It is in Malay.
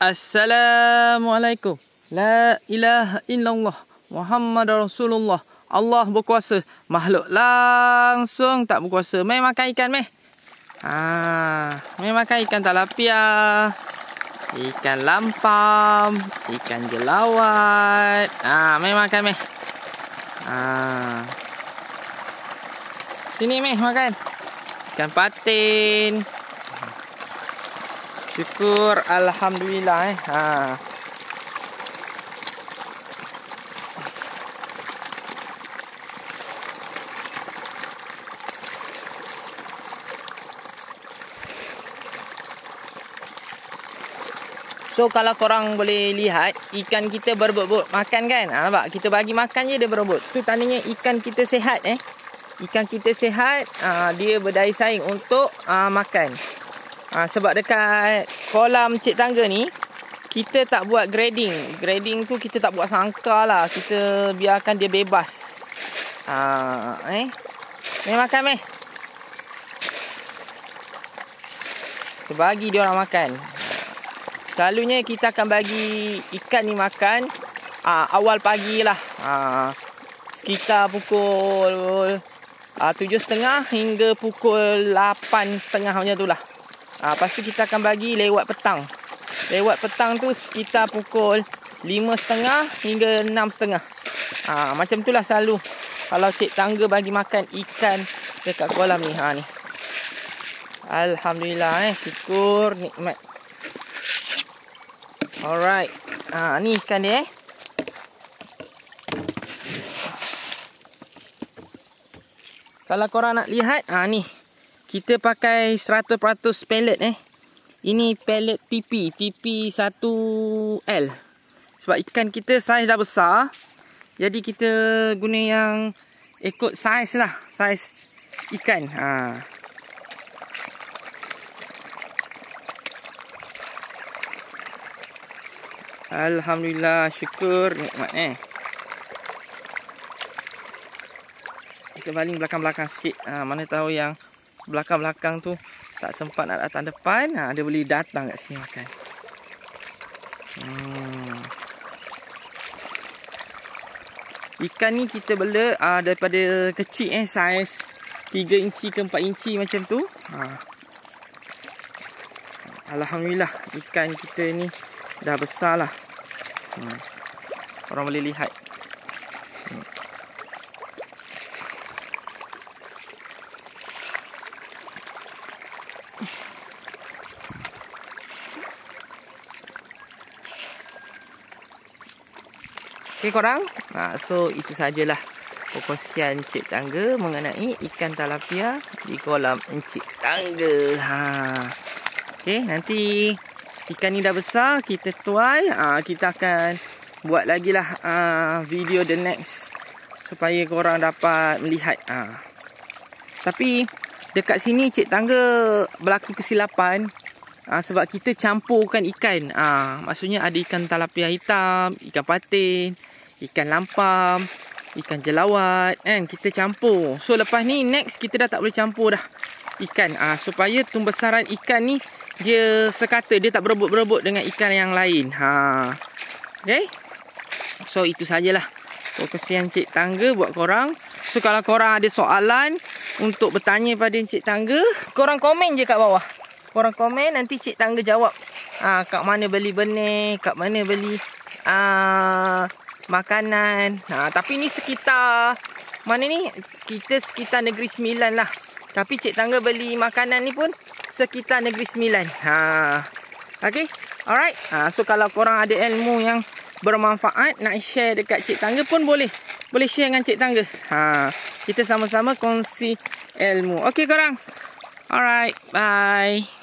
Assalamualaikum. La ilaha illallah. Muhammad Rasulullah. Allah berkuasa. Makhluk langsung tak berkuasa. Mai makan ikan meh. Mai makan ikan tilapia. Ikan lampam. Ikan jelawat. Mai makan meh. Sini meh makan. Ikan patin. Syukur alhamdulillah So kalau korang boleh lihat, ikan kita berebut makan kan. Nampak? Kita bagi makan je dia berebut. Tu tandanya ikan kita sihat Ikan kita sihat, dia berdaya saing untuk makan. Sebab dekat kolam Cik Tangga ni, kita tak buat grading. Grading tu kita tak buat sangka lah. Kita biarkan dia bebas. Meh makan meh. Kita bagi dia orang makan. Selalunya kita akan bagi ikan ni makan awal pagi lah. Sekitar pukul 7.30 hingga pukul 8.30 macam tu lah. Lepas tu kita akan bagi lewat petang. Lewat petang tu sekitar pukul 5.30 hingga 6.30. Macam tu lah selalu kalau Cik Tangga bagi makan ikan dekat kolam ni. Ni. Alhamdulillah syukur nikmat. Alright. Ni ikan dia Kalau korang nak lihat, ni. Kita pakai 100% pellet Ini pellet TP 1L. Sebab ikan kita saiz dah besar. Jadi kita guna yang ikut saiz lah. Saiz ikan. Alhamdulillah, syukur nikmat Kita baling belakang-belakang sikit. Mana tahu yang belakang-belakang tu tak sempat nak datang depan, dia boleh datang kat sini makan. Ikan ni kita bela daripada kecil saiz 3 inci ke 4 inci macam tu. Alhamdulillah ikan kita ni dah besar lah. Korang boleh lihat. Okay korang, so itu sajalah perkongsian Cik Tangga mengenai ikan tilapia di kolam Encik Tangga. Okay, nanti ikan ni dah besar, kita tuai, kita akan buat lagi lah video the next supaya korang dapat melihat. Tapi dekat sini Cik Tangga berlaku kesilapan. Sebab kita campurkan ikan. Maksudnya ada ikan tilapia hitam, ikan patin, ikan lampam, ikan jelawat kan, kita campur. So lepas ni next kita dah tak boleh campur dah ikan. Supaya tumbesaran ikan ni dia sekata, dia tak berebut-berebut dengan ikan yang lain. Okay. So itu sajalah perkongsian Cik Tangga buat korang. So kalau korang ada soalan untuk bertanya pada Cik Tangga, korang komen je kat bawah. Korang komen, nanti Cik Tangga jawab. Kat mana beli benih, kat mana beli makanan. Tapi ni sekitar mana ni? Kita sekitar Negeri Sembilan lah. Tapi Cik Tangga beli makanan ni pun sekitar Negeri Sembilan. Okay, alright. So kalau korang ada ilmu yang bermanfaat nak share dekat Cik Tangga pun boleh share dengan Cik Tangga. Kita sama-sama kongsi ilmu. Okay korang. Alright, bye.